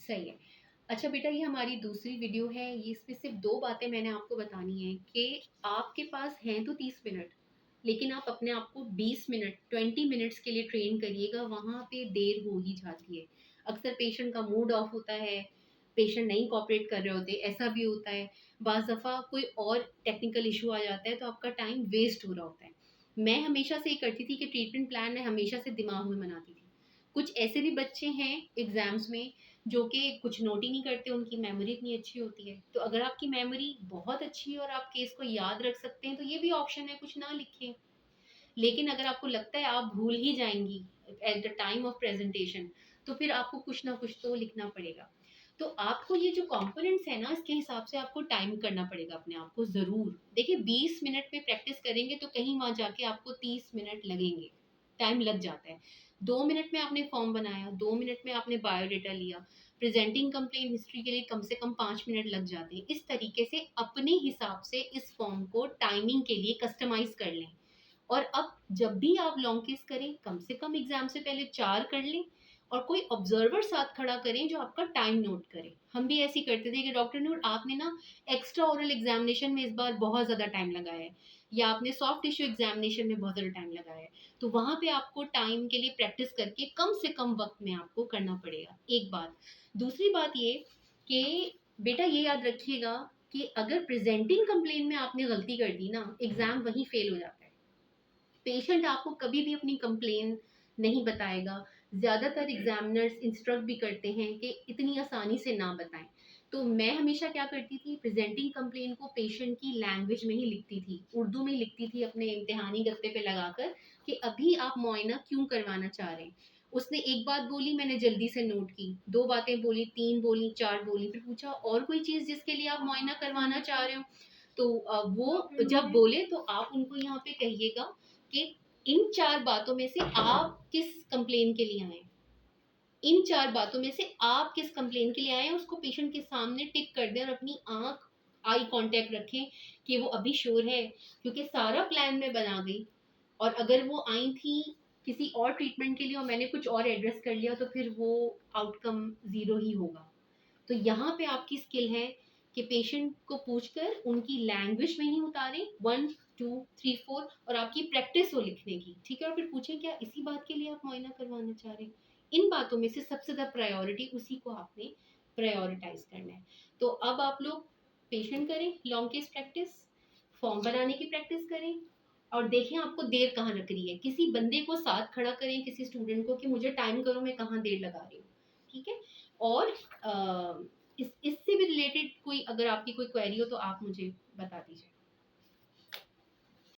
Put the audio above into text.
सही है। अच्छा बेटा, ये हमारी दूसरी वीडियो है, ये इसमें सिर्फ़ 2 बातें मैंने आपको बतानी है कि आपके पास हैं तो 30 मिनट, लेकिन आप अपने आप को 20 मिनट, 20 मिनट्स के लिए ट्रेन करिएगा, वहाँ पे देर हो ही जाती है। अक्सर पेशेंट का मूड ऑफ होता है, पेशेंट नहीं कोऑपरेट कर रहे होते, ऐसा भी होता है। बाज़ दफ़ा कोई और टेक्निकल इश्यू आ जाता है, तो आपका टाइम वेस्ट हो रहा होता है। मैं हमेशा से ये करती थी कि ट्रीटमेंट प्लान मैं हमेशा से दिमाग में बनाती थी। कुछ ऐसे भी बच्चे हैं एग्ज़ाम्स में जो कि कुछ नोट ही नहीं करते, उनकी मेमोरी इतनी अच्छी होती है। तो अगर आपकी मेमोरी बहुत अच्छी है और आप केस को याद रख सकते हैं, तो ये भी ऑप्शन है, कुछ ना लिखें। लेकिन अगर आपको लगता है आप भूल ही जाएँगी at the time of presentation, तो फिर आपको कुछ ना कुछ तो लिखना पड़ेगा। तो आपको ये जो कंपोनेंट्स हैं ना, इसके हिसाब से आपको टाइम करना पड़ेगा अपने आप को ज़रूर। देखिए 20 मिनट में प्रैक्टिस करेंगे तो कहीं वहाँ जाके आपको 30 मिनट लगेंगे, टाइम लग जाता है। 2 मिनट में आपने फॉर्म बनाया, 2 मिनट में आपने बायोडाटा लिया, प्रेज़ेंटिंग कंप्लेंट हिस्ट्री के लिए कम से कम 5 मिनट लग जाते हैं। इस तरीके से अपने हिसाब से इस फॉर्म को टाइमिंग के लिए कस्टमाइज़ कर लें। और अब जब भी आप लॉन्ग केस करें, कम से कम एग्ज़ाम से पहले 4 कर लें और कोई ऑब्ज़र्वर साथ खड़ा करें जो आपका टाइम नोट करे। हम भी ऐसे ही करते थे कि डॉक्टर नूर आपने ना एक्स्ट्रा ओरल एग्ज़ामिनेशन में इस बार बहुत ज़्यादा टाइम लगाया है, या आपने सॉफ्ट टिश्यू एग्ज़ामिनेशन में बहुत ज़्यादा टाइम लगाया है। तो वहाँ पे आपको टाइम के लिए प्रैक्टिस करके कम से कम वक़्त में आपको करना पड़ेगा, एक बात। दूसरी बात ये कि बेटा ये याद रखिएगा कि अगर प्रेज़ेंटिंग कंप्लेंट में आपने गलती कर दी ना, एग्ज़ाम वहीं फ़ेल हो जाता है। पेशेंट आपको कभी भी अपनी कंप्लेन नहीं बताएगा। ज़्यादातर एग्जामिनर्स इंस्ट्रक्ट भी करते हैं कि इतनी आसानी से ना बताएं। तो मैं हमेशा क्या करती थी, प्रेजेंटिंग कंप्लेन को पेशेंट की लैंग्वेज में ही लिखती थी, उर्दू में लिखती थी अपने इम्तिहानी गत्ते पे लगाकर कि अभी आप मुआयना क्यों करवाना चाह रहे हैं। उसने एक बात बोली, मैंने जल्दी से नोट की, दो बातें बोली, तीन बोली, चार बोली, फिर पूछा और कोई चीज़ जिसके लिए आप मुआयना करवाना चाह रहे हो। तो वो जब बोले तो आप उनको यहाँ पे कहिएगा कि इन 4 बातों में से आप किस कंप्लेन के लिए आए हैं? इन 4 बातों में से आप किस कंप्लेन के लिए आए हैं, उसको पेशेंट के सामने टिक कर दें और अपनी आँख आई कॉन्टैक्ट रखें कि वो अभी श्योर है, क्योंकि सारा प्लान मैं बना गई और अगर वो आई थी किसी और ट्रीटमेंट के लिए और मैंने कुछ और एड्रेस कर लिया तो फिर वो आउटकम ज़ीरो ही होगा। तो यहाँ पे आपकी स्किल है कि पेशेंट को पूछकर उनकी लैंग्वेज में ही उतारें 1 2 3 4 और आपकी प्रैक्टिस हो लिखने की, ठीक है? और फिर पूछें क्या इसी बात के लिए आप मुआयना करवाना चाह रहे हैं? इन बातों में से सबसे ज़्यादा प्रायोरिटी उसी को आपने प्रायोरिटाइज़ करना है। तो अब आप लोग पेशेंट करें, लॉन्ग केस प्रैक्टिस, फॉर्म बनाने की प्रैक्टिस करें और देखें आपको देर कहाँ लग रही है। किसी बंदे को साथ खड़ा करें, किसी स्टूडेंट को कि मुझे टाइम करो मैं कहाँ देर लगा रही हूँ, ठीक है? और इससे भी रिलेटेड कोई अगर आपकी कोई क्वेरी हो तो आप मुझे बता दीजिए।